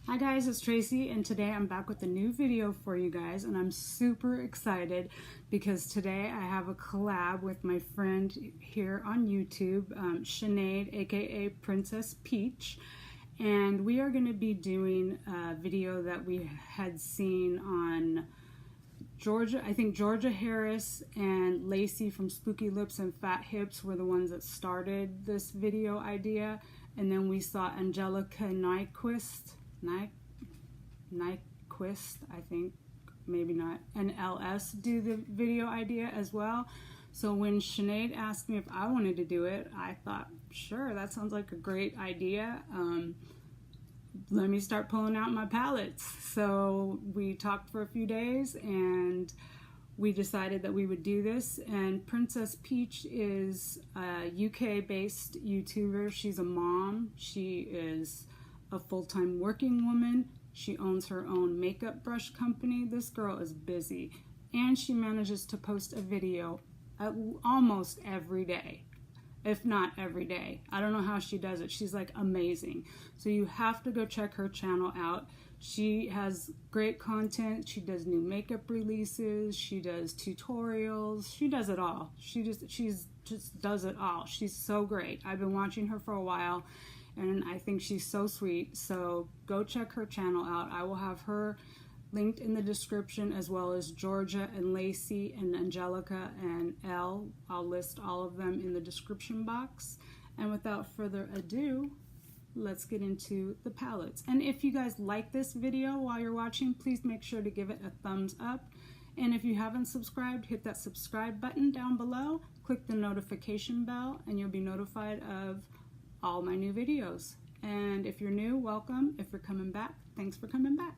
Hi guys, it's Tracy and today I'm back with a new video for you guys and I'm super excited because today I have a collab with my friend here on YouTube, Sinead, aka Princess Peach, and we are going to be doing a video that we had seen on I think Georgia Harris and Lacie from Spooky Lips and Fat Hips were the ones that started this video idea, and then we saw Angelica Nyqvist, I think, maybe not, and Elle S do the video idea as well. So when Sinead asked me if I wanted to do it, I thought, sure, that sounds like a great idea. Let me start pulling out my palettes. So we talked for a few days and we decided that we would do this. And Princess Peach is a UK based YouTuber. She's a mom. She is a full-time working woman. She owns her own makeup brush company. This girl is busy and she manages to post a video almost every day, if not every day. I don't know how she does it. She's like amazing. So you have to go check her channel out. She has great content. She does new makeup releases. She does tutorials. She does it all. She just does it all. She's so great. I've been watching her for a while and I think she's so sweet. So go check her channel out. I will have her linked in the description, as well as Georgia and Lacie and Angelica and Elle. I'll list all of them in the description box. And without further ado, let's get into the palettes. And if you guys like this video while you're watching, please make sure to give it a thumbs up. And if you haven't subscribed, hit that subscribe button down below, click the notification bell, and you'll be notified of all my new videos. And if you're new, welcome. If you're coming back, thanks for coming back.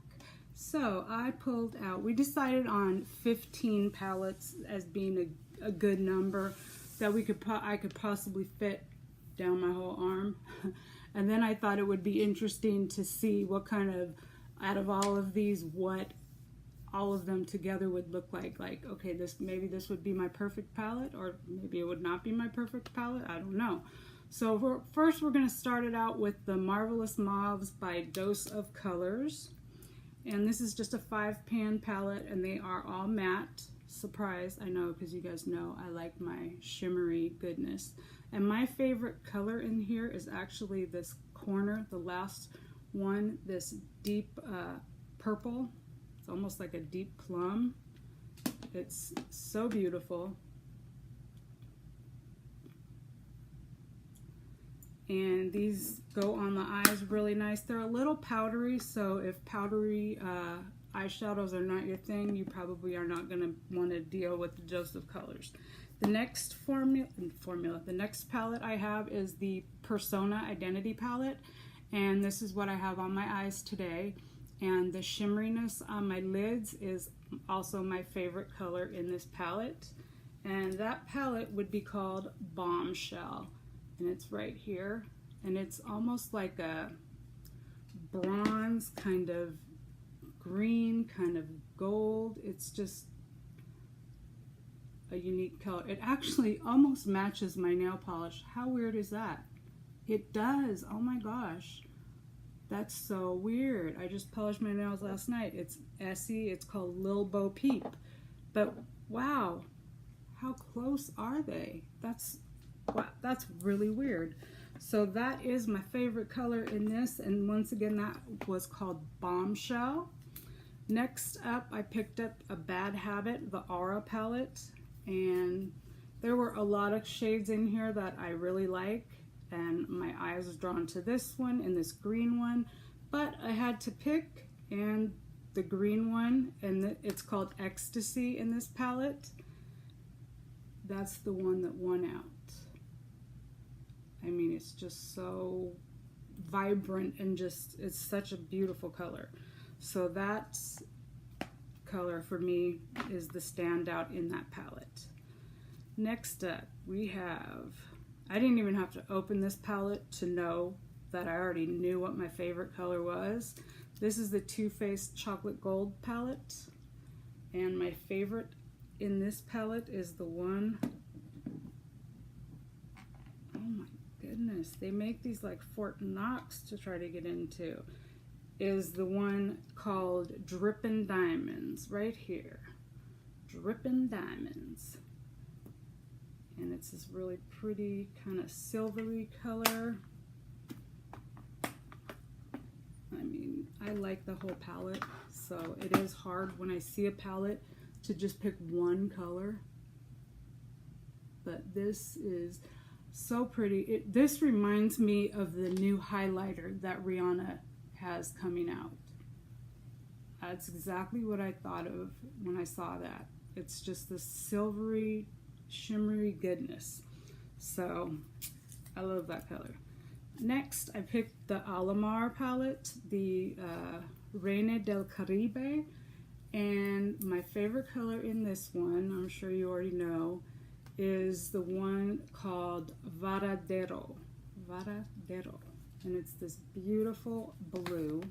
So I pulled out, we decided on 15 palettes as being a good number that I could possibly fit down my whole arm. And then I thought it would be interesting to see what kind of, out of all of these, what all of them together would look like. Like, okay, maybe this would be my perfect palette, or maybe it would not be my perfect palette. I don't know. So first we're going to start it out with the Marvelous Mauves by Dose of Colors. And this is just a 5-pan palette, and they are all matte. Surprise, I know, because you guys know I like my shimmery goodness. And my favorite color in here is actually this corner, the last one, this deep purple. It's almost like a deep plum. It's so beautiful. And these go on the eyes really nice. They're a little powdery, so if powdery eyeshadows are not your thing, you probably are not going to want to deal with the Dose of Colors. The next the next palette I have is the Persona Identity palette, and this is what I have on my eyes today. And the shimmeriness on my lids is also my favorite color in this palette. And that palette would be called Bombshell. And it's right here, and it's almost like a bronze, kind of green, kind of gold. It's just a unique color. It actually almost matches my nail polish. How weird is that? It does. Oh my gosh, that's so weird. I just polished my nails last night. It's Essie. It's called Lil Bo Peep. But wow, how close are they? Wow, that's really weird. So that is my favorite color in this, and once again that was called Bombshell. Next up, I picked up a Bad Habit, the Aura palette, and there were a lot of shades in here that I really like, and my eyes was drawn to this one and this green one, but I had to pick, and the green one, and it's called Ecstasy in this palette. That's the one that won out. I mean, it's just so vibrant and just, it's such a beautiful color. So that color for me is the standout in that palette. Next up, we have, I didn't even have to open this palette to know that I already knew what my favorite color was. This is the Too Faced Chocolate Gold palette. And my favorite in this palette is the one, oh my goodness, they make these like Fort Knox to try to get into. is the one called Drippin' Diamonds, right here. Drippin' Diamonds. And it's this really pretty kind of silvery color. I mean, I like the whole palette, so it is hard when I see a palette to just pick one color. But this is so pretty. This reminds me of the new highlighter that Rihanna has coming out. That's exactly what I thought of when I saw that. It's just this silvery, shimmery goodness. So I love that color. Next, I picked the Alamar palette, the Reina del Caribe, and my favorite color in this one, I'm sure you already know, is the one called Varadero. Varadero. And it's this beautiful blue.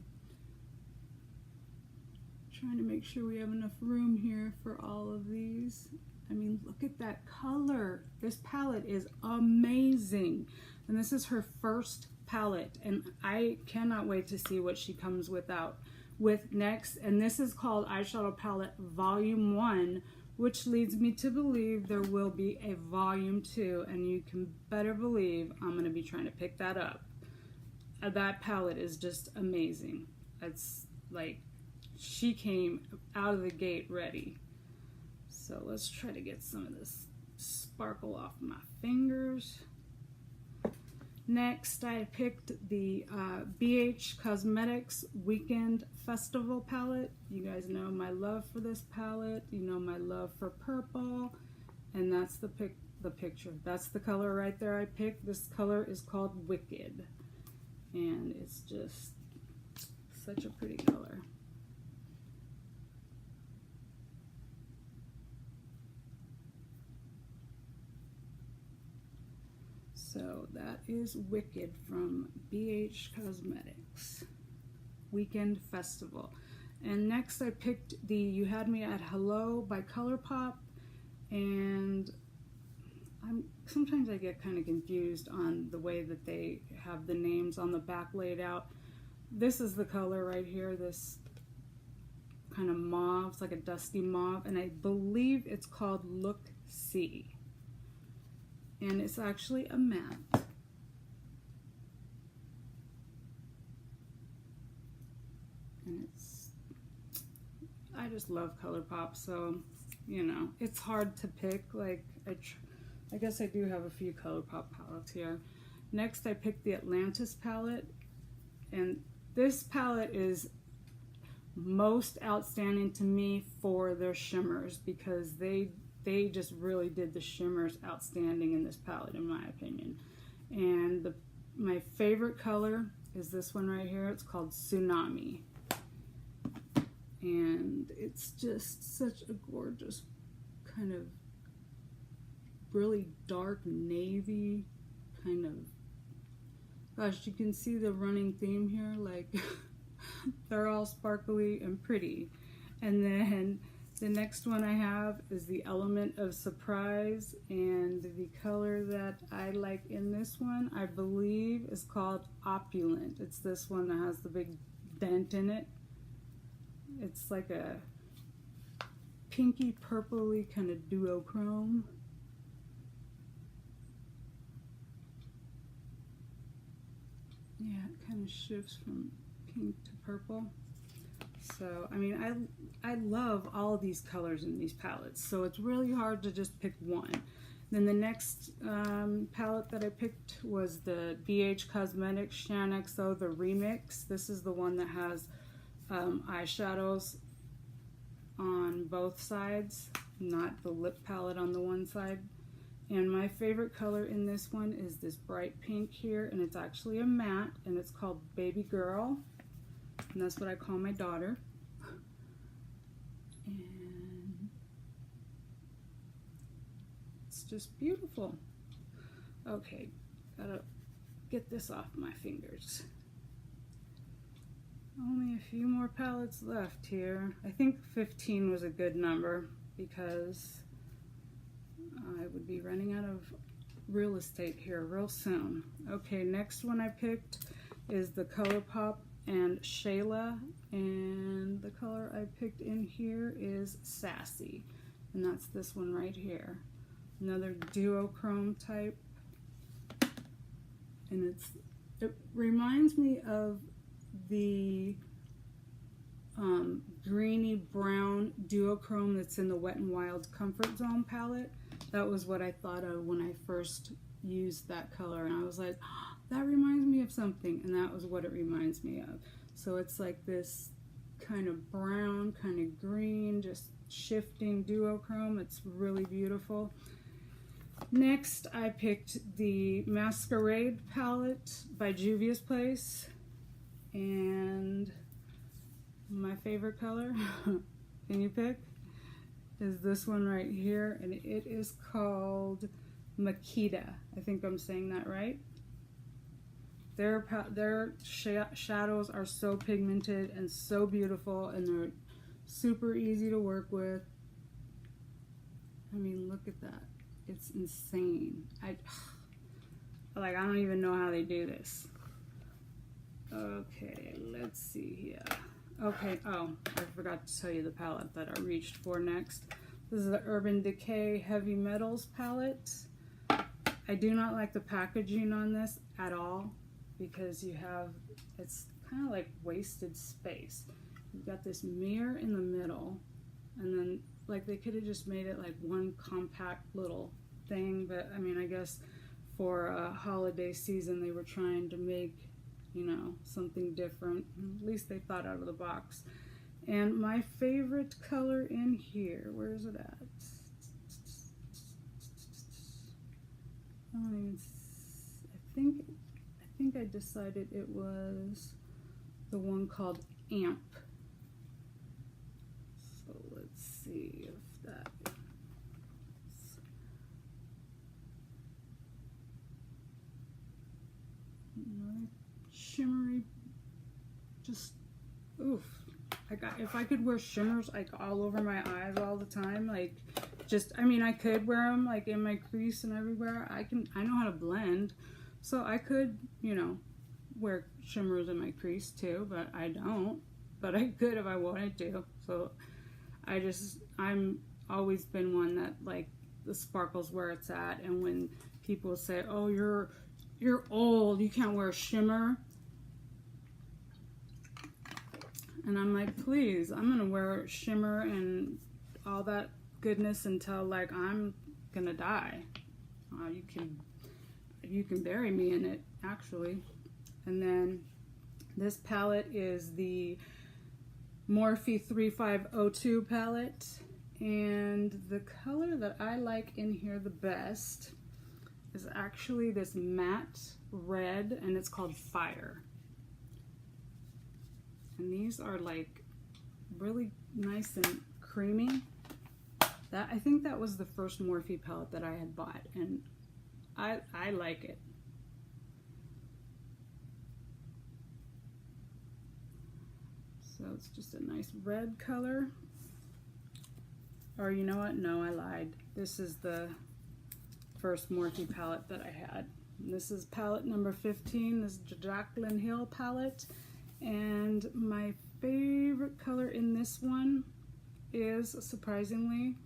Trying to make sure we have enough room here for all of these. I mean, look at that color. This palette is amazing. And this is her first palette, and I cannot wait to see what she comes with next. And this is called Eyeshadow Palette Volume 1, which leads me to believe there will be a Volume 2, and you can better believe I'm going to be trying to pick that up. That palette is just amazing. It's like she came out of the gate ready. So let's try to get some of this sparkle off my fingers. Next, I picked the BH Cosmetics Weekend Festival palette. You guys know my love for this palette. You know my love for purple. And that's the picture. That's the color right there I picked. This color is called Wicked. And it's just such a pretty color. So that is Wicked from BH Cosmetics Weekend Festival. And next I picked the You Had Me at Hello by ColourPop. And sometimes I get kind of confused on the way that they have the names on the back laid out. This is the color right here, this kind of mauve. It's like a dusty mauve. And I believe it's called Look See. And it's actually a matte. And I just love ColourPop, so, you know, it's hard to pick. Like, I guess I do have a few ColourPop palettes here. Next, I picked the Atlantis palette. And this palette is most outstanding to me for their shimmers, because they just really did the shimmers outstanding in this palette, in my opinion. And my favorite color is this one right here. It's called Tsunami. And it's just such a gorgeous kind of really dark navy kind of, gosh, you can see the running theme here, like they're all sparkly and pretty. And then the next one I have is the Element of Surprise, and the color that I like in this one, I believe, is called Opulent. It's this one that has the big dent in it. It's like a pinky purpley kind of duochrome. Yeah, it kind of shifts from pink to purple. So, I mean, I love all of these colors in these palettes, so it's really hard to just pick one. Then the next palette that I picked was the BH Cosmetics Shaaano XO, the Remix. This is the one that has eyeshadows on both sides, not the lip palette on the one side. And my favorite color in this one is this bright pink here, and it's actually a matte, and it's called Baby Girl. And that's what I call my daughter. And it's just beautiful. Okay, gotta get this off my fingers. Only a few more palettes left here. I think 15 was a good number because I would be running out of real estate here real soon. Okay, next one I picked is the ColourPop and Shayla, and the color I picked in here is Sassy, and that's this one right here. Another duochrome type, and it reminds me of the greeny brown duochrome that's in the Wet n Wild Comfort Zone palette. That was what I thought of when I first used that color, and I was like, oh, that reminds me of something, and that was what it reminds me of. So it's like this kind of brown, kind of green, just shifting duochrome. It's really beautiful. Next, I picked the Masquerade palette by Juvia's Place, and my favorite color, can you pick, is this one right here, and it is called Makita. I think I'm saying that right. Their shadows are so pigmented and so beautiful, and they're super easy to work with. I mean, look at that. It's insane. I don't even know how they do this. Okay, let's see here. Okay, oh, I forgot to tell you the palette that I reached for next. This is the Urban Decay Heavy Metals palette. I do not like the packaging on this at all, because it's kind of like wasted space. You've got this mirror in the middle, and then like they could have just made it like one compact little thing, but I mean, I guess for a holiday season they were trying to make, you know, something different. At least they thought out of the box. And my favorite color in here, where is it at? I think I decided it was the one called Amp. So let's see if that is. Another shimmery, just oof. If I could wear shimmers like all over my eyes all the time, like just, I mean, I could wear them like in my crease and everywhere. I know how to blend, so I could, you know, wear shimmers in my crease too, but I don't. But I could if I wanted to. So I'm always been one that like the sparkle's where it's at. And when people say, "Oh, you're old, you can't wear a shimmer," and I'm like, please, I'm gonna wear shimmer and all that goodness until like I'm gonna die. You can bury me in it, actually. And then this palette is the Morphe 3502 palette, and the color that I like in here the best is actually this matte red, and it's called Fire. And these are like really nice and creamy. I think that was the first Morphe palette that I had bought, and I like it. So it's just a nice red color. Or you know what? No, I lied. This is the first Morphe palette that I had. And this is palette number 15. This is Jaclyn Hill palette. And my favorite color in this one is, surprisingly,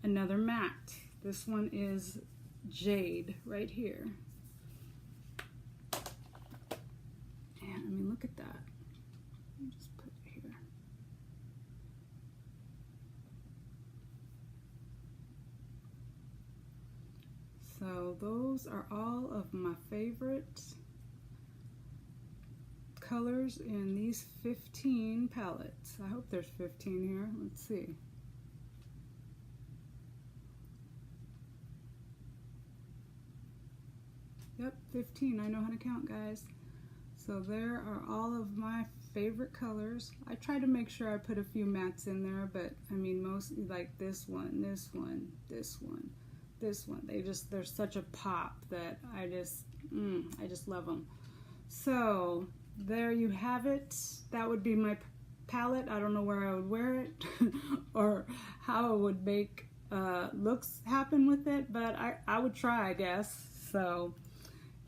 another matte. This one is Jade right here. And I mean, look at that. Let me just put it here. So those are all of my favorite colors in these 15 palettes. I hope there's 15 here. Let's see. Yep, 15. I know how to count, guys. So there are all of my favorite colors. I try to make sure I put a few mattes in there, but I mean mostly like this one, this one, this one, this one. They're such a pop that I just love them. So there you have it. That would be my palette. I don't know where I would wear it or how I would make looks happen with it, but I would try, I guess. So,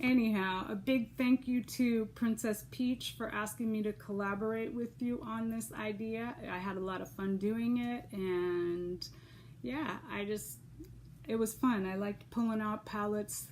anyhow, a big thank you to Princess Peach for asking me to collaborate with you on this idea. I had a lot of fun doing it, and yeah, it was fun. I liked pulling out palettes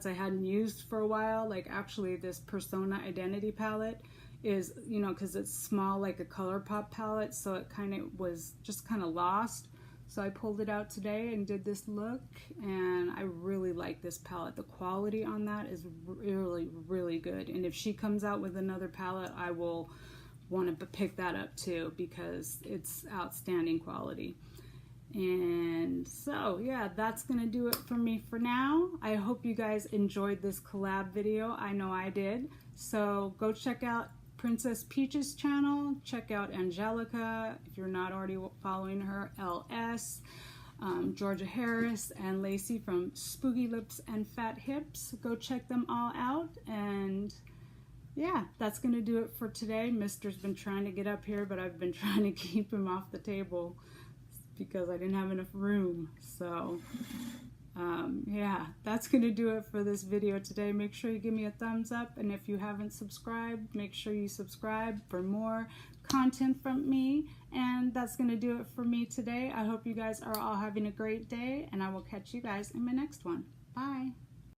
I hadn't used for a while. Like actually this Persona Identity palette is, you know, because it's small like a ColourPop palette, so it kind of was just kind of lost. So I pulled it out today and did this look, and I really like this palette. The quality on that is really, really good. And if she comes out with another palette, I will want to pick that up too, because it's outstanding quality. And so yeah, that's gonna do it for me for now. I hope you guys enjoyed this collab video. I know I did. So go check out Princess Peach's channel, check out Angelica if you're not already following her, Elle S, Georgia Harris, and Lacie from Spooky Lips and Fat Hips. Go check them all out. And yeah, that's gonna do it for today. Mister's been trying to get up here, but I've been trying to keep him off the table because I didn't have enough room. So yeah, that's gonna do it for this video today. Make sure you give me a thumbs up, and if you haven't subscribed, make sure you subscribe for more content from me. And that's gonna do it for me today. I hope you guys are all having a great day, and I will catch you guys in my next one. Bye.